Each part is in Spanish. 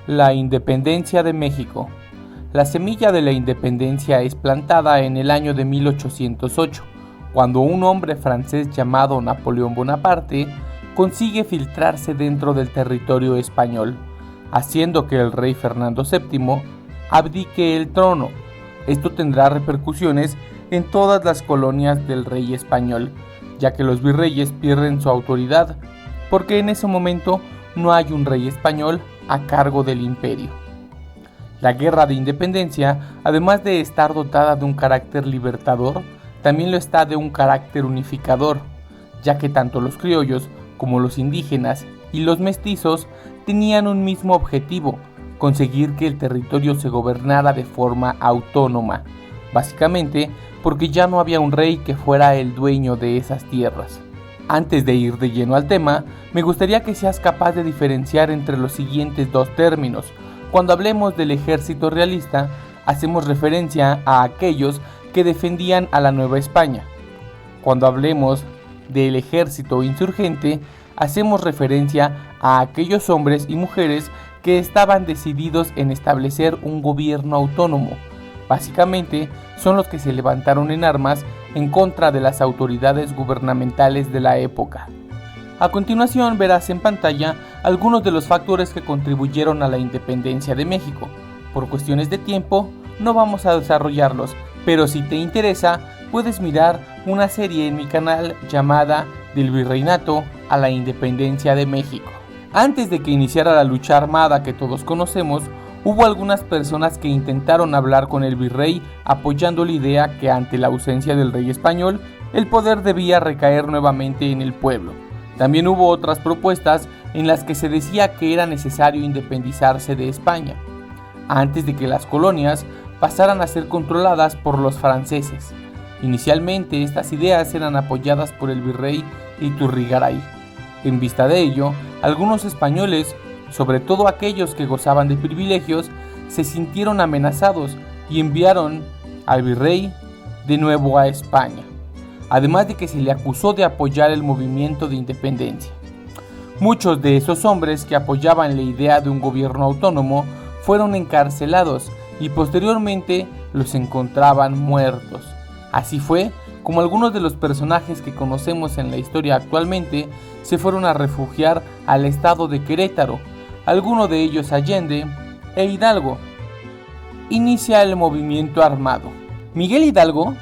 La independencia de México. La semilla de la independencia es plantada en el año de 1808, cuando un hombre francés llamado Napoleón Bonaparte consigue filtrarse dentro del territorio español, haciendo que el rey Fernando VII abdique el trono. Esto tendrá repercusiones en todas las colonias del rey español, ya que los virreyes pierden su autoridad, porque en ese momento no hay un rey español a cargo del imperio. La Guerra de Independencia, además de estar dotada de un carácter libertador, también lo está de un carácter unificador, ya que tanto los criollos como los indígenas y los mestizos tenían un mismo objetivo: conseguir que el territorio se gobernara de forma autónoma, básicamente porque ya no había un rey que fuera el dueño de esas tierras. Antes de ir de lleno al tema, me gustaría que seas capaz de diferenciar entre los siguientes dos términos. Cuando hablemos del ejército realista, hacemos referencia a aquellos que defendían a la Nueva España. Cuando hablemos del ejército insurgente, hacemos referencia a aquellos hombres y mujeres que estaban decididos en establecer un gobierno autónomo. Básicamente, son los que se levantaron en armas en contra de las autoridades gubernamentales de la época. A continuación verás en pantalla algunos de los factores que contribuyeron a la independencia de México. Por cuestiones de tiempo, no vamos a desarrollarlos, pero si te interesa, puedes mirar una serie en mi canal llamada Del Virreinato a la Independencia de México. Antes de que iniciara la lucha armada que todos conocemos, hubo algunas personas que intentaron hablar con el virrey apoyando la idea que ante la ausencia del rey español, el poder debía recaer nuevamente en el pueblo. También hubo otras propuestas en las que se decía que era necesario independizarse de España, antes de que las colonias pasaran a ser controladas por los franceses. Inicialmente estas ideas eran apoyadas por el virrey Iturrigaray. En vista de ello, algunos españoles, sobre todo aquellos que gozaban de privilegios, se sintieron amenazados y enviaron al virrey de nuevo a España, además de que se le acusó de apoyar el movimiento de independencia. Muchos de esos hombres que apoyaban la idea de un gobierno autónomo fueron encarcelados y posteriormente los encontraban muertos. Así fue como algunos de los personajes que conocemos en la historia actualmente se fueron a refugiar al estado de Querétaro, algunos de ellos Allende e Hidalgo. Inicia el movimiento armado. Miguel Hidalgo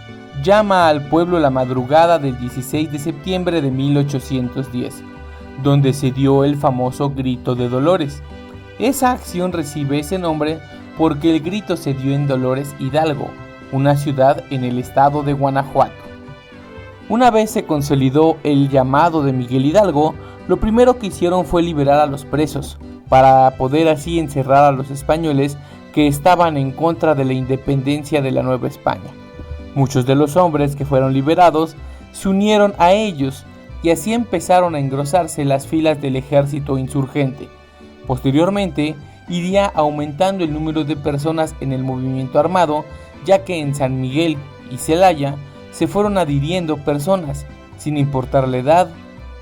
llama al pueblo la madrugada del 16 de septiembre de 1810, donde se dio el famoso Grito de Dolores. Esa acción recibe ese nombre porque el grito se dio en Dolores Hidalgo, una ciudad en el estado de Guanajuato. Una vez se consolidó el llamado de Miguel Hidalgo, lo primero que hicieron fue liberar a los presos, para poder así encerrar a los españoles que estaban en contra de la independencia de la Nueva España. Muchos de los hombres que fueron liberados se unieron a ellos y así empezaron a engrosarse las filas del ejército insurgente. Posteriormente, iría aumentando el número de personas en el movimiento armado, ya que en San Miguel y Celaya se fueron adhiriendo personas, sin importar la edad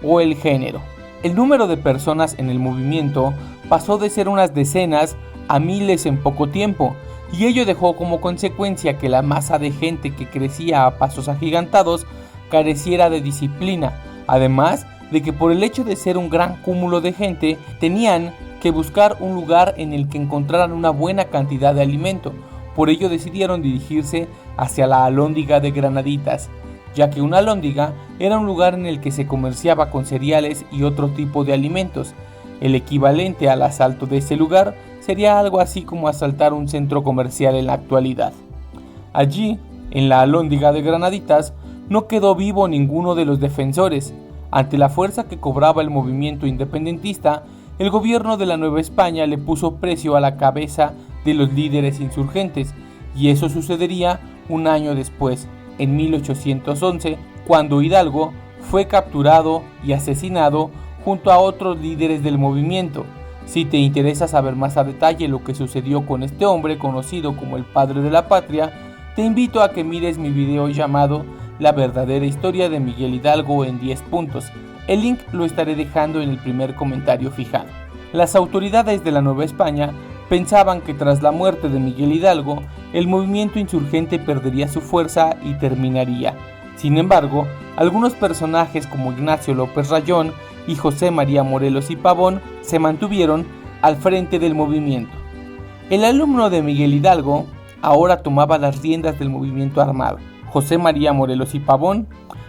o el género. El número de personas en el movimiento pasó de ser unas decenas a miles en poco tiempo, y ello dejó como consecuencia que la masa de gente que crecía a pasos agigantados careciera de disciplina, además de que por el hecho de ser un gran cúmulo de gente, tenían que buscar un lugar en el que encontraran una buena cantidad de alimento. Por ello decidieron dirigirse hacia la Alhóndiga de Granaditas, ya que una alhóndiga era un lugar en el que se comerciaba con cereales y otro tipo de alimentos. El equivalente al asalto de ese lugar sería algo así como asaltar un centro comercial en la actualidad. Allí, en la Alhóndiga de Granaditas, no quedó vivo ninguno de los defensores. Ante la fuerza que cobraba el movimiento independentista, el gobierno de la Nueva España le puso precio a la cabeza de los líderes insurgentes, y eso sucedería un año después, en 1811, cuando Hidalgo fue capturado y asesinado junto a otros líderes del movimiento. Si te interesa saber más a detalle lo que sucedió con este hombre conocido como el padre de la patria, te invito a que mires mi video llamado La verdadera historia de Miguel Hidalgo en 10 puntos. El link lo estaré dejando en el primer comentario fijado. Las autoridades de la Nueva España pensaban que tras la muerte de Miguel Hidalgo, el movimiento insurgente perdería su fuerza y terminaría. Sin embargo, algunos personajes como Ignacio López Rayón y José María Morelos y Pavón se mantuvieron al frente del movimiento. El alumno de Miguel Hidalgo ahora tomaba las riendas del movimiento armado. José María Morelos y Pavón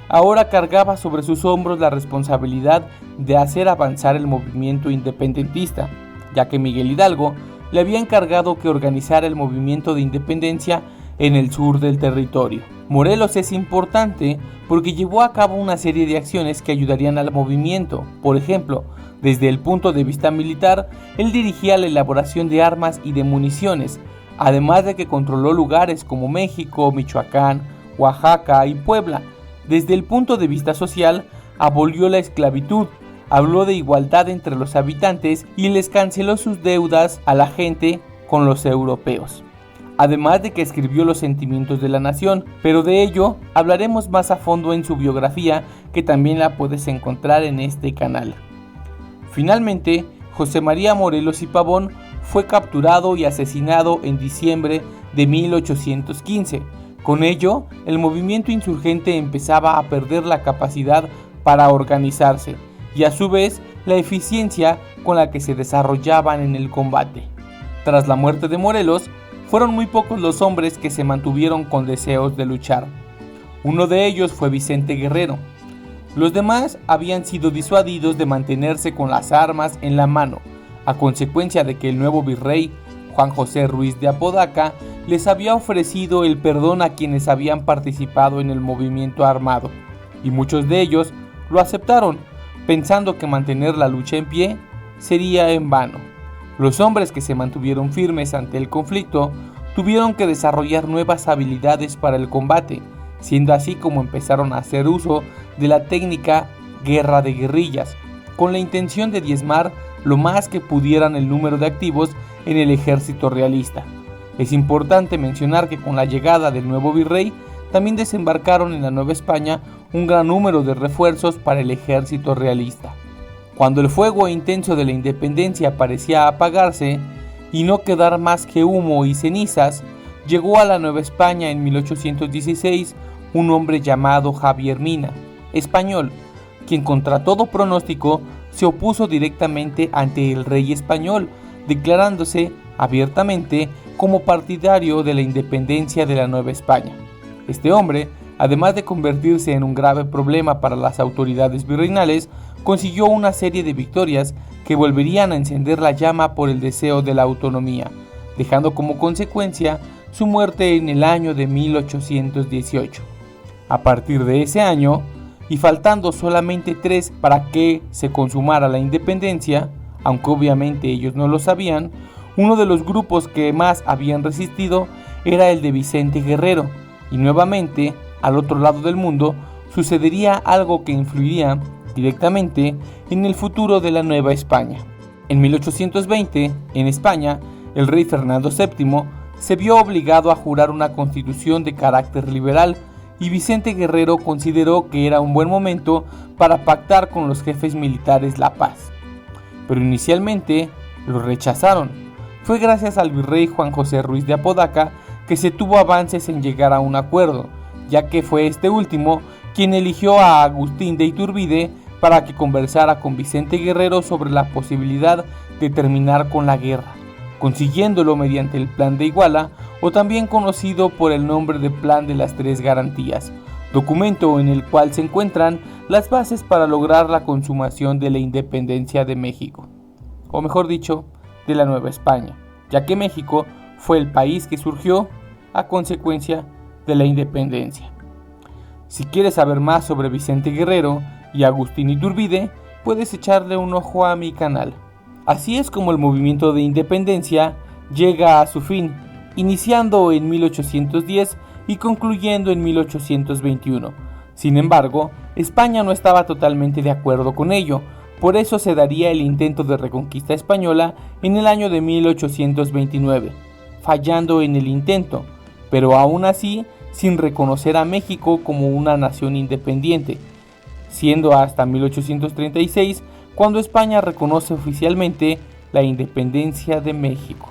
ahora cargaba sobre sus hombros la responsabilidad de hacer avanzar el movimiento independentista, ya que Miguel Hidalgo le había encargado que organizara el movimiento de independencia en el sur del territorio. Morelos es importante porque llevó a cabo una serie de acciones que ayudarían al movimiento. Por ejemplo, desde el punto de vista militar, él dirigía la elaboración de armas y de municiones, además de que controló lugares como México, Michoacán, Oaxaca y Puebla. Desde el punto de vista social, abolió la esclavitud, habló de igualdad entre los habitantes y les canceló sus deudas a la gente con los europeos. Además de que escribió los sentimientos de la nación, pero de ello hablaremos más a fondo en su biografía, que también la puedes encontrar en este canal. Finalmente, José María Morelos y Pavón fue capturado y asesinado en diciembre de 1815. Con ello, el movimiento insurgente empezaba a perder la capacidad para organizarse y a su vez la eficiencia con la que se desarrollaban en el combate. Tras la muerte de Morelos, fueron muy pocos los hombres que se mantuvieron con deseos de luchar. Uno de ellos fue Vicente Guerrero. Los demás habían sido disuadidos de mantenerse con las armas en la mano, a consecuencia de que el nuevo virrey, Juan José Ruiz de Apodaca, les había ofrecido el perdón a quienes habían participado en el movimiento armado, y muchos de ellos lo aceptaron, pensando que mantener la lucha en pie sería en vano. Los hombres que se mantuvieron firmes ante el conflicto tuvieron que desarrollar nuevas habilidades para el combate, siendo así como empezaron a hacer uso de la técnica guerra de guerrillas, con la intención de diezmar lo más que pudieran el número de activos en el ejército realista. Es importante mencionar que con la llegada del nuevo virrey también desembarcaron en la Nueva España un gran número de refuerzos para el ejército realista. Cuando el fuego intenso de la independencia parecía apagarse y no quedar más que humo y cenizas, llegó a la Nueva España en 1816 un hombre llamado Javier Mina, español, quien contra todo pronóstico se opuso directamente ante el rey español, declarándose abiertamente como partidario de la independencia de la Nueva España. Este hombre, además de convertirse en un grave problema para las autoridades virreinales, consiguió una serie de victorias que volverían a encender la llama por el deseo de la autonomía, dejando como consecuencia su muerte en el año de 1818. A partir de ese año, y faltando solamente 3 para que se consumara la independencia, aunque obviamente ellos no lo sabían, uno de los grupos que más habían resistido era el de Vicente Guerrero, y nuevamente, al otro lado del mundo, sucedería algo que influiría directamente en el futuro de la Nueva España. En 1820, en España, el rey Fernando VII se vio obligado a jurar una constitución de carácter liberal, y Vicente Guerrero consideró que era un buen momento para pactar con los jefes militares la paz. Pero inicialmente lo rechazaron. Fue gracias al virrey Juan José Ruiz de Apodaca que se tuvo avances en llegar a un acuerdo, ya que fue este último quien eligió a Agustín de Iturbide para que conversara con Vicente Guerrero sobre la posibilidad de terminar con la guerra, consiguiéndolo mediante el Plan de Iguala, o también conocido por el nombre de Plan de las Tres Garantías, documento en el cual se encuentran las bases para lograr la consumación de la independencia de México, o mejor dicho, de la Nueva España, ya que México fue el país que surgió a consecuencia de la independencia. Si quieres saber más sobre Vicente Guerrero y Agustín Iturbide, puedes echarle un ojo a mi canal. Así es como el movimiento de independencia llega a su fin, iniciando en 1810 y concluyendo en 1821. Sin embargo, España no estaba totalmente de acuerdo con ello, por eso se daría el intento de reconquista española en el año de 1829, fallando en el intento, pero aún así sin reconocer a México como una nación independiente, siendo hasta 1836 cuando España reconoce oficialmente la independencia de México.